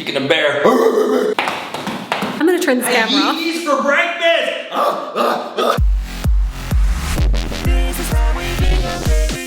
Speaking of bear. I'm gonna turn this camera off. These for breakfast.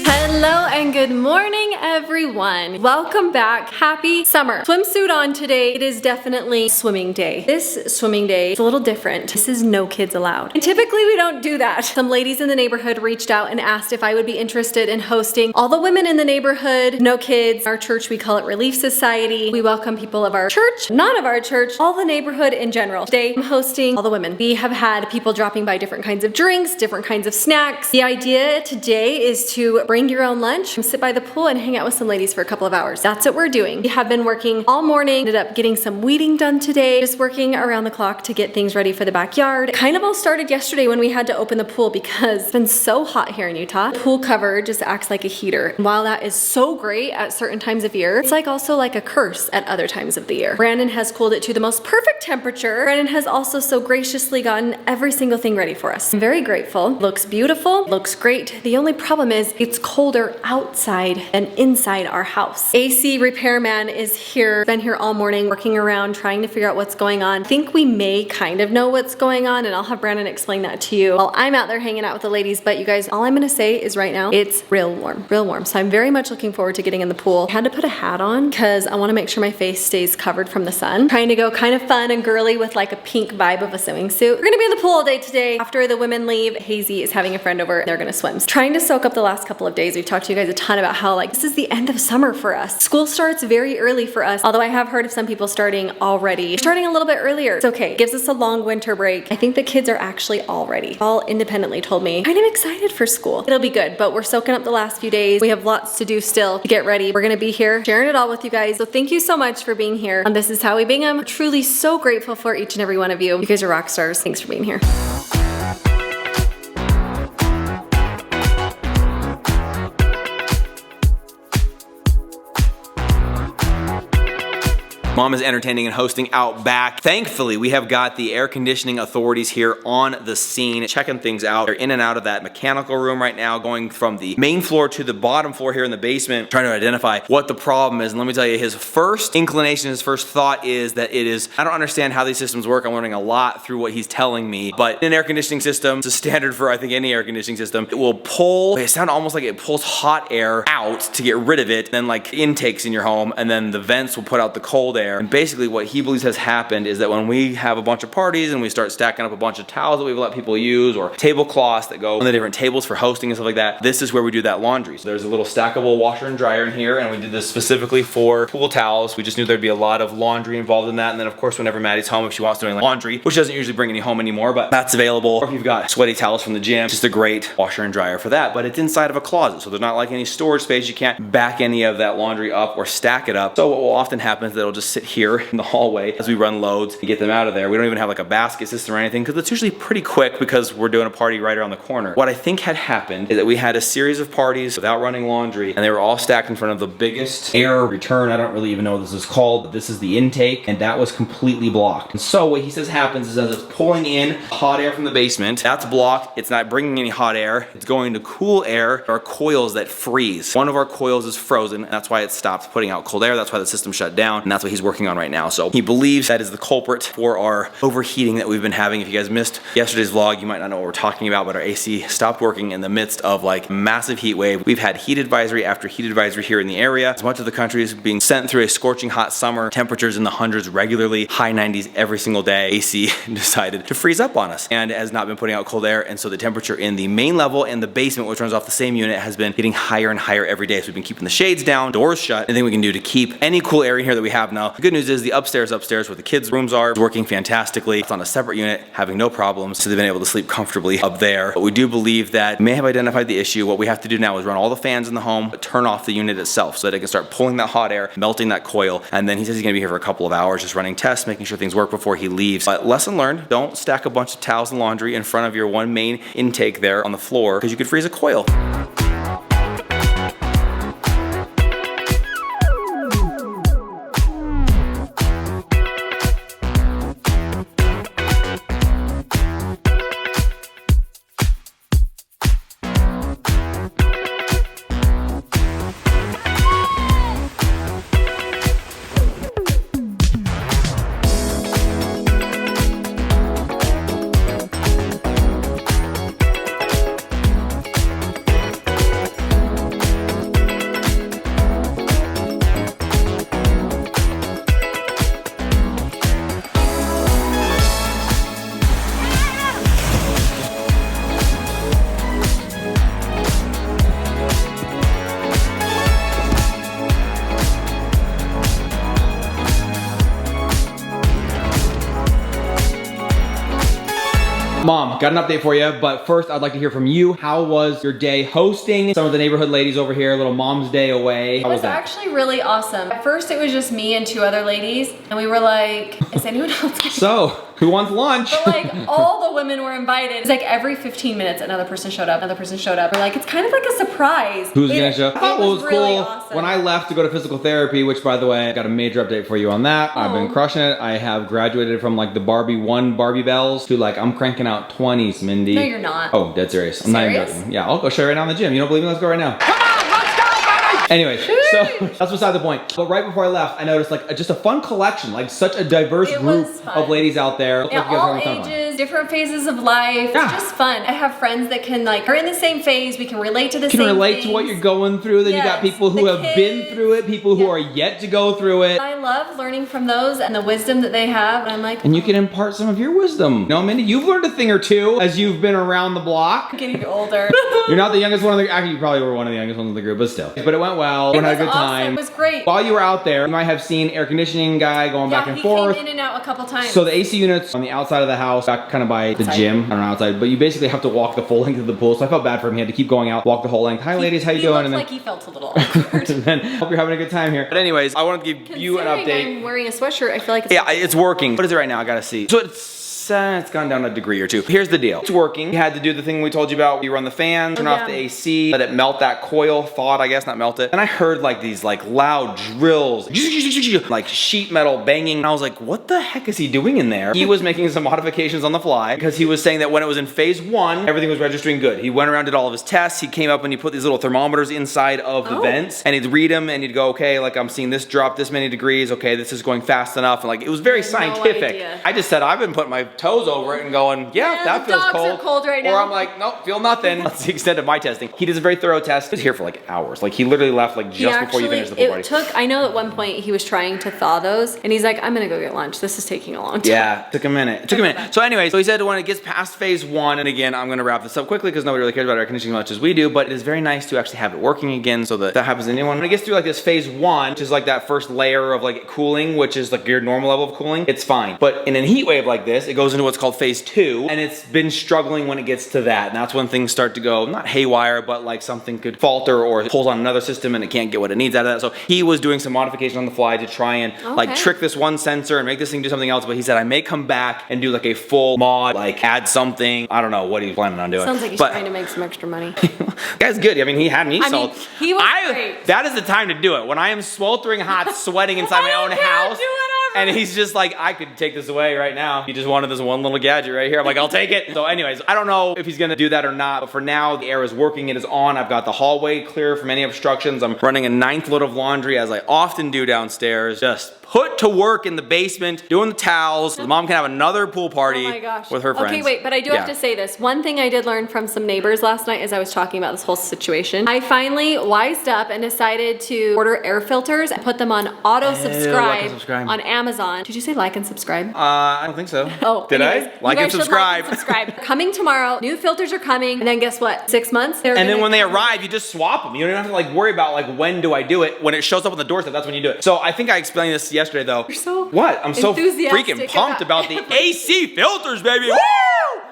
Hello and good morning, everyone. Welcome back. Happy summer. Swimsuit on today. It is definitely swimming day. This swimming day is a little different. This is no kids allowed. And typically we don't do that. Some ladies in the neighborhood reached out and asked if I would be interested in hosting all the women in the neighborhood, no kids. Our church, we call it Relief Society. We welcome people of our church, not of our church, all the neighborhood in general. Today I'm hosting all the women. We have had people dropping by different kinds of drinks, different kinds of snacks. The idea today is to bring your own lunch, sit by the pool and hang out with some ladies for a couple of hours. That's what we're doing. We have been working all morning, ended up getting some weeding done today, just working around the clock to get things ready for the backyard. It kind of all started yesterday when we had to open the pool because it's been so hot here in Utah. The pool cover just acts like a heater. And while that is so great at certain times of year, it's also like a curse at other times of the year. Brandon has cooled it to the most perfect temperature. Brandon has also so graciously gotten every single thing ready for us. I'm very grateful. Looks beautiful, looks great. The only problem is it's colder outside than inside our house. AC repairman is here, been here all morning working around trying to figure out what's going on. I think we may kind of know what's going on and I'll have Brandon explain that to you while I'm out there hanging out with the ladies. But you guys, all I'm gonna say is right now, it's real warm, real warm. So I'm very much looking forward to getting in the pool. I had to put a hat on because I wanna make sure my face stays covered from the sun. Trying to go kind of fun and girly with like a pink vibe of a swimming suit. We're gonna be in the pool all day today. After the women leave, Hazy is having a friend over. They're gonna swim. Trying to soak up the last couple of days. We've talked to you guys a ton about how this is the end of summer for us. School starts very early for us, although I have heard of some people starting already. Starting a little bit earlier. It's okay. It gives us a long winter break. I think the kids are actually all ready. All independently told me, I'm excited for school. It'll be good, but we're soaking up the last few days. We have lots to do still to get ready. We're gonna be here sharing it all with you guys. So thank you so much for being here on This Is How We Bingham. I'm truly so grateful for each and every one of you. You guys are rock stars. Thanks for being here. Mom is entertaining and hosting out back. Thankfully, we have got the air conditioning authorities here on the scene, checking things out. They're in and out of that mechanical room right now, going from the main floor to the bottom floor here in the basement, trying to identify what the problem is. And let me tell you, his first inclination, his first thought is that it is, I don't understand how these systems work. I'm learning a lot through what he's telling me. But in an air conditioning system, it's a standard for, I think, any air conditioning system. It will pull, it sounds almost like it pulls hot air out to get rid of it, then like intakes in your home, and then the vents will put out the cold air. And basically what he believes has happened is that when we have a bunch of parties and we start stacking up a bunch of towels that we've let people use or tablecloths that go on the different tables for hosting and stuff like that, this is where we do that laundry. So there's a little stackable washer and dryer in here, and we did this specifically for pool towels. We just knew there'd be a lot of laundry involved in that. And then of course, whenever Maddie's home, if she wants to do laundry, which doesn't usually bring any home anymore, but that's available. Or if you've got sweaty towels from the gym, just a great washer and dryer for that. But it's inside of a closet, so there's not like any storage space. You can't back any of that laundry up or stack it up. So what will often happen is that it'll just sit here in the hallway as we run loads and get them out of there. We don't even have like a basket system or anything because it's usually pretty quick because we're doing a party right around the corner. What I think had happened is that we had a series of parties without running laundry, and they were all stacked in front of the biggest air return. I don't really even know what this is called, but this is the intake, and that was completely blocked. And so what he says happens is as it's pulling in hot air from the basement, that's blocked. It's not bringing any hot air. It's going to cool air. There are coils that freeze. One of our coils is frozen, and that's why it stopped putting out cold air. That's why the system shut down, and that's what he's working on right now. So he believes that is the culprit for our overheating that we've been having. If you guys missed yesterday's vlog, you might not know what we're talking about, but our AC stopped working in the midst of like massive heat wave. We've had heat advisory after heat advisory here in the area. As much of the country is being sent through a scorching hot summer, temperatures in the hundreds regularly, high 90s every single day. AC decided to freeze up on us and has not been putting out cold air. And so the temperature in the main level and the basement, which runs off the same unit, has been getting higher and higher every day. So we've been keeping the shades down, doors shut, anything we can do to keep any cool air in here that we have now. The good news is the upstairs where the kids' rooms are working fantastically. It's on a separate unit, having no problems, so they've been able to sleep comfortably up there. But we do believe that we may have identified the issue. What we have to do now is run all the fans in the home, but turn off the unit itself so that it can start pulling that hot air, melting that coil, and then he says he's gonna be here for a couple of hours just running tests, making sure things work before he leaves. But lesson learned, don't stack a bunch of towels and laundry in front of your one main intake there on the floor because you could freeze a coil. Mom, got an update for you, but first I'd like to hear from you. How was your day hosting some of the neighborhood ladies over here, a little mom's day away? How was that? Actually really awesome. At first it was just me and 2 other ladies, and we were like, is anyone else? So, who wants lunch? But like all the women were invited. It's like every 15 minutes another person showed up, another person showed up. We're like, it's kind of like a surprise. Who's gonna show up? I thought what was really cool awesome. when I left to go to physical therapy, which by the way, I got a major update for you on that. I've been crushing it. I have graduated from like the Barbie bells to like I'm cranking out 20s, Mindy. No, you're not. Oh, dead serious. I'm not even joking. Yeah, I'll go show you right now in the gym. You don't believe me? Let's go right now. Anyways, so that's beside the point. But right before I left, I noticed like just a fun collection, like such a diverse group of ladies out there. Yeah, all ages, different phases of life. Yeah. It's just fun. I have friends that can like are in the same phase. We can relate to the You same can relate things. to what you're going through. Then you got people who have been through it, people who are yet to go through it. I love learning from those and the wisdom that they have. And I'm like, and you can impart some of your wisdom. You know, Mindy, you've learned a thing or two as you've been around the block. I'm getting older. You're not the youngest one of the, actually you probably were one of the youngest ones of the group, but still. But it went well. We had a good time. It was great. While you were out there, you might have seen air conditioning guy going back and forth. He came in and out a couple times. So the AC units on the outside of the house, back kind of by the gym, I don't know, outside, but you basically have to walk the full length of the pool. So I felt bad for him. He had to keep going out, walk the whole length. Hi ladies, how you doing? He looked like he felt a little awkward. and then hope you're having a good time here. But anyways, I wanted to give you an update. I'm wearing a sweatshirt. I feel like it's it's working. What is it right now? I gotta see. So it's gone down a degree or two. Here's the deal. It's working. You had to do the thing we told you about. You run the fan, turn off the AC, let it melt that coil, I guess, not melt it. And I heard like these like loud drills, like sheet metal banging. And I was like, what the heck is he doing in there? He was making some modifications on the fly because he was saying that when it was in phase 1, everything was registering good. He went around, did all of his tests. He came up and he put these little thermometers inside of the vents and he'd read them and he'd go, okay, like I'm seeing this drop this many degrees. Okay, this is going fast enough. And like, it was very scientific. I just said, I've been putting my toes over it and going, yeah, that feels cold. Are cold right now. Or I'm like, nope, feel nothing. That's the extent of my testing. He does a very thorough test. He was here for like hours. Like he literally left like just before you finished the pool party. I know at one point he was trying to thaw those and he's like, I'm gonna go get lunch. This is taking a long time. Yeah, it took a minute. So anyway, so he said when it gets past phase 1, and again, I'm gonna wrap this up quickly because nobody really cares about air conditioning as much as we do, but it is very nice to actually have it working again so that happens to anyone. When it gets through like this phase 1, which is like that first layer of like cooling, which is like your normal level of cooling, it's fine. But in a heat wave like this, it goes into what's called phase 2, and it's been struggling when it gets to that. And that's when things start to go, not haywire, but like something could falter or it pulls on another system and it can't get what it needs out of that. So he was doing some modification on the fly to try and like trick this one sensor and make this thing do something else. But he said, I may come back and do like a full mod, like add something. I don't know what he's planning on doing. Sounds like he's trying to make some extra money. Guy's good. I mean, he had me sold. He was great. That is the time to do it. When I am sweltering hot, sweating inside my own house. And he's just like, I could take this away right now. He just wanted this one little gadget right here. I'm like, I'll take it. So anyways, I don't know if he's gonna do that or not, but for now, the air is working, it is on. I've got the hallway clear from any obstructions. I'm running a 9th load of laundry as I often do downstairs. Just put to work in the basement, doing the towels. The mom can have another pool party with her friends. Okay, wait, but I do have to say this. One thing I did learn from some neighbors last night as I was talking about this whole situation. I finally wised up and decided to order air filters and put them on auto-subscribe on Amazon. Did you say like and subscribe? I don't think so. Oh, did I? Like and subscribe. Coming tomorrow. New filters are coming. And then guess what? 6 months? And then when they arrive, you just swap them. You don't have to like worry about like when do I do it. When it shows up on the doorstep, that's when you do it. So I think I explained this yesterday though. You're so I'm so freaking pumped about the AC filters, baby. Woo!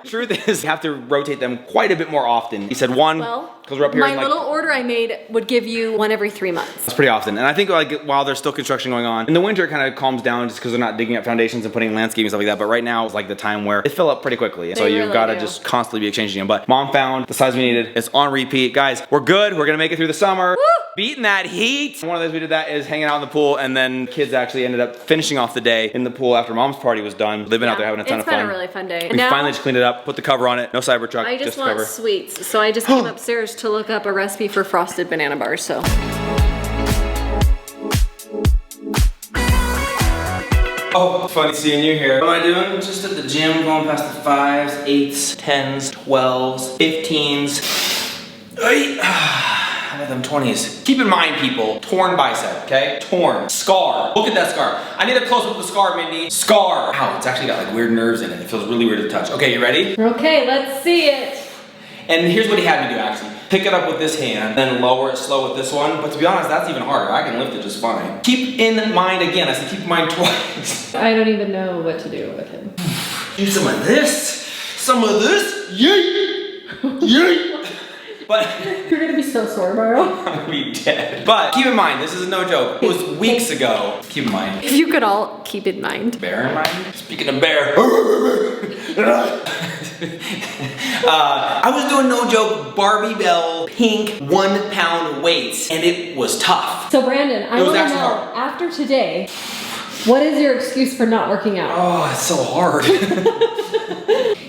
Truth is, you have to rotate them quite a bit more often. He said one, because we're up here. My little order I made would give you one every 3 months. That's pretty often. And I think like while there's still construction going on, in the winter it kind of calms down just because they're not digging up foundations and putting landscaping and stuff like that. But right now it's like the time where they fill up pretty quickly. So you've got to just constantly be exchanging them. But mom found the size we needed. It's on repeat. Guys, we're good. We're going to make it through the summer. Woo! Beating that heat. One of the ways we did that is hanging out in the pool, and then kids actually ended up finishing off the day in the pool after mom's party was done. They've been out there having a ton of fun. It's been a really fun day. We finally just cleaned it up, put the cover on it. No Cybertruck, I just want cover. Sweets, so I just came upstairs to look up a recipe for frosted banana bars. So. Oh, funny seeing you here. What am I doing? Just at the gym, going past the 5s, 8s, 10s, 12s, 15s. I have them 20s. Keep in mind, people, torn bicep, okay? Torn. Scar. Look at that scar. I need a close up of the scar, Mindy. Scar. Ow, it's actually got like weird nerves in it. It feels really weird to touch. Okay, you ready? Okay, let's see it. And here's what he had me do, actually. Pick it up with this hand, then lower it slow with this one. But to be honest, that's even harder. I can lift it just fine. Keep in mind again. I said keep in mind twice. I don't even know what to do with him. Do some of this. some of this. Yay! Yay! But you're gonna be so sore tomorrow. I'm gonna be dead. But keep in mind, this is no joke. It was weeks ago. Keep in mind. If you could all keep in mind. Bear in mind? Speaking of bear. I was doing, no joke, Barbie Bell pink 1 pound weights, and it was tough. So Brandon, I want to know, hard. after today, what is your excuse for not working out? Oh, it's so hard.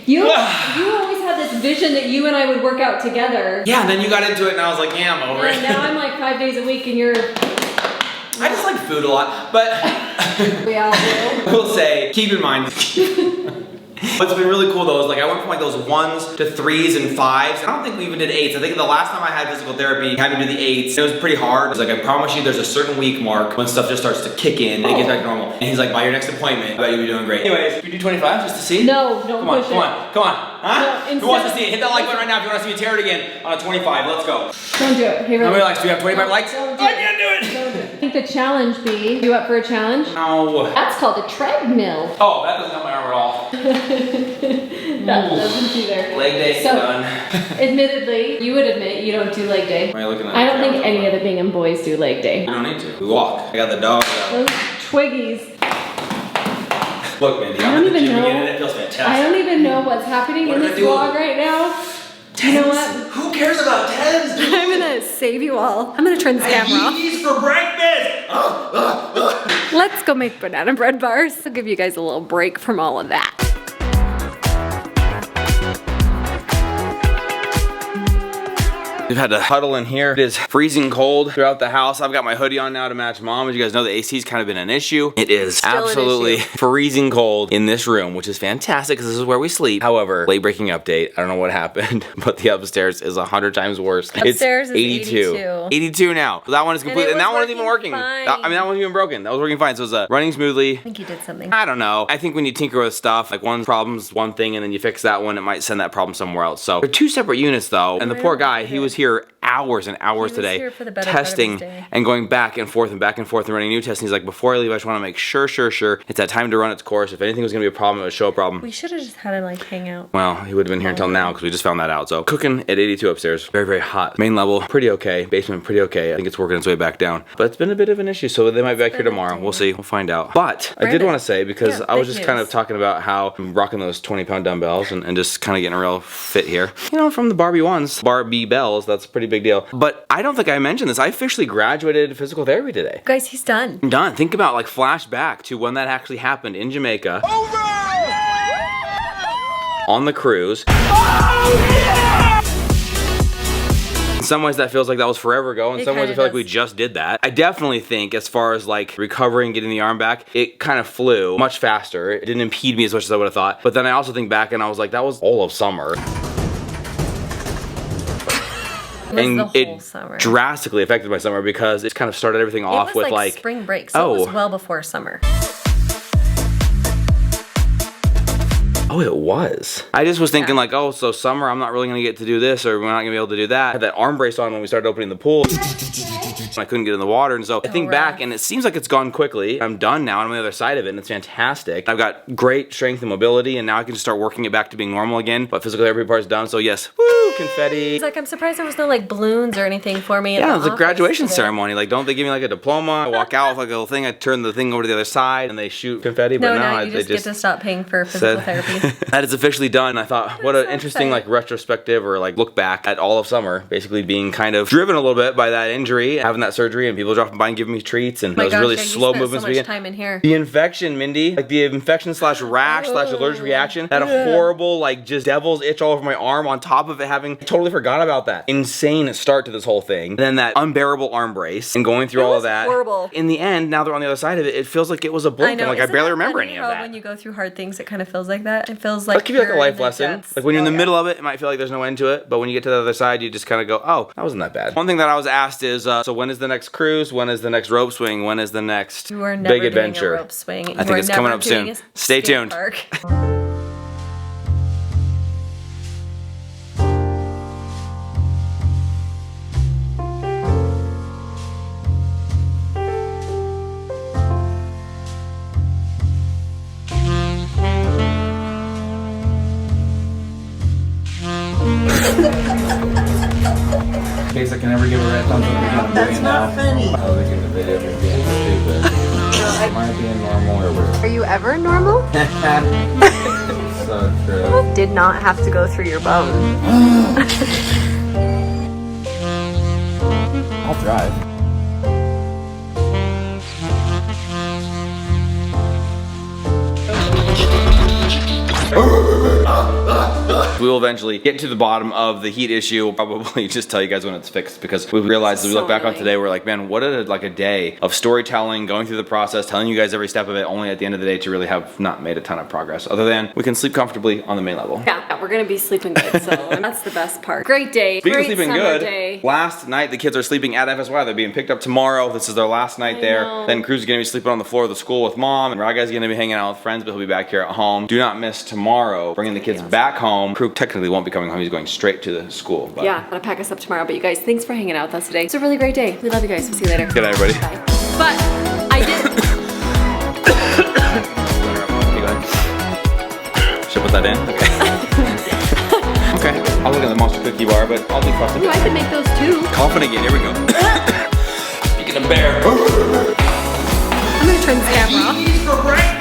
You always had this vision that you and I would work out together. Yeah, and then you got into it and I was like, yeah, I'm over it. And now I'm like 5 days a week and you're... I just like food a lot, but... We all do. I will say, keep in mind... What's been really cool though is like I went from like those 1s to 3s and 5s. I don't think we even did 8s. I think the last time I had physical therapy, I had to do the 8s. It was pretty hard. It was like, I promise you there's a certain week mark when stuff just starts to kick in and it gets back to normal. And he's like, by your next appointment, I bet you'll be doing great. Anyways, should we do 25 just to see? No, don't push it. Come on. Huh? No, who wants to see it? Hit that like button right now if you want to see me tear it again on a 25. Let's go. Don't do it. Hey, How many likes? Do we have 25 likes? Don't do I it. can't do it. Don't do it. I think the challenge be, you up for a challenge? No. That's called a treadmill. Oh, that doesn't help my arm at all. That doesn't either. Leg day So, done. Admittedly, you would admit you don't do leg day. Why are you looking at I don't the think camera? any of the Bingham boys do leg day. We don't need to. We walk. I got the dog. Those twiggies. Look, Mindy, I I'm don't in the even gym know. again and it feels fantastic. I don't even know what's happening What in did I this do? vlog right now. You know what? Who cares about tens, dude? I'm gonna save you all. I'm gonna turn this camera I off. eat these for breakfast. Let's go make banana bread bars. I'll give you guys a little break from all of that. We've had to huddle in here. It is freezing cold throughout the house. I've got my hoodie on now to match mom. As you guys know, the AC's kind of been an issue. It is Still an absolutely issue. freezing cold in this room, which is fantastic because this is where we sleep. However, late breaking update. I don't know what happened, but the upstairs is 100 times worse. Upstairs is 82. 82 now. That one is complete, and was that one isn't even working working. fine. I mean, that one's even broken. That was working fine. So it was running smoothly. I think you did something. I don't know. I think when you tinker with stuff, like one problem's one thing and then you fix that one, it might send that problem somewhere else. So they're 2 separate units though. And the poor guy, he was here hours and hours He was today here for the better part of his testing day. and going back and forth and running new tests. And he's like, before I leave, I just want to make sure it's that time to run its course. If anything was going to be a problem, it would show a problem. We should have just had him like hang out. Well, he would have been here until now because we just found that out. So cooking at 82 upstairs. Very, very hot. Main level, pretty okay. Basement, pretty okay. I think it's working its way back down. But it's been a bit of an issue, so they might be back here tomorrow. We'll see. We'll find out. But I did Brandon. want to say, because Yeah, I was big just kind news. of talking about how I'm rocking those 20-pound dumbbells and just kind of getting real fit here. You know, from the Barbie ones, Barbie bells, that's a pretty big deal. But I don't think I mentioned this. I officially graduated physical therapy today. Guys, he's done. I'm done. Think about like flashback to when that actually happened in Jamaica. On the cruise. In some ways that feels like that was forever ago. In It some ways I kinda feel like we does. just did that. I definitely think as far as like recovering, getting the arm back, it kind of flew much faster. It didn't impede me as much as I would have thought. But then I also think back and I was like, that was all of summer. It was And the whole it summer. drastically affected my summer because it kind of started everything It off was with like spring break, so it oh. was well before summer. Oh, it was. I just was thinking like, oh, so summer, I'm not really gonna get to do this or we're not gonna be able to do that. I had that arm brace on when we started opening the pool. I couldn't get in the water, and so I think back and it seems like it's gone quickly. I'm done now, and I'm on the other side of it, and it's fantastic. I've got great strength and mobility, and now I can just start working it back to being normal again, but physical therapy part's done, so yes, woo, confetti. It's like, I'm surprised there was no like balloons or anything for me. Yeah, it was a graduation ceremony. Like, don't they give me like a diploma? I walk out with like a little thing, I turn the thing over to the other side, and they shoot confetti, but No, no, you they just get to stop paying for physical therapy. That is officially done. I thought, what I'm an so interesting excited. like retrospective or like look back at all of summer, basically being kind of driven a little bit by that injury, having that surgery, and people dropping by and giving me treats, and My those gosh, really yeah, you slow spent movements so much began. time in here. The infection, Mindy, like the infection slash rash slash allergic reaction, that horrible like just devil's itch all over my arm on top of it having, I totally forgot about that. Insane start to this whole thing. And then that unbearable arm brace and going through all of was that. horrible. In the end, now they're on the other side of it, it feels like it was a blink. And like I Isn't barely that remember funny any of how that. when you go through hard things, it kind of feels like that. It feels like I'll give you like a you're life in the lesson. depths. Like when you're in the Oh, middle of it, it might feel like there's no end to it, but when you get to the other side, you just kind of go, oh, that wasn't that bad. One thing that I was asked is, so when is the next cruise? When is the next rope swing? When is the next You are never big doing adventure? a rope swing. I think it's coming up soon. Stay tuned. Park. can never give a red thumbs up again. That's not funny. I was looking at the video of me being stupid. Am I being normal or weird? Are you ever normal? So true. Did not have to go through your bone. I'll drive. We will eventually get to the bottom of the heat issue. We'll probably just tell you guys when it's fixed, because we realized as we look back on today, we're like, man, what a day of storytelling, going through the process, telling you guys every step of it, only at the end of the day to really have not made a ton of progress, other than we can sleep comfortably on the main level. Yeah, we're gonna be sleeping good, so that's the best part. Great day. Speaking of Great sleeping summer good, day. last night the kids are sleeping at FSY. They're being picked up tomorrow. This is their last night there. know. Then Cruz is gonna be sleeping on the floor of the school with mom, and Raga's gonna be hanging out with friends, but he'll be back here at home. Do not miss tomorrow, bringing the kids back home. Crew technically won't be coming home. He's going straight to the school. But Yeah, gotta pack us up tomorrow. But you guys, thanks for hanging out with us today. It's a really great day. We love you guys. We'll see you later. Good night, everybody. Bye. But I did. Okay, go ahead. Should I put that in? Okay. Okay. I'll look at the monster cookie bar, but I'll do custom. Ooh, I could make those too. Confident again. Here we go. Speaking of bear. I'm gonna turn the camera off.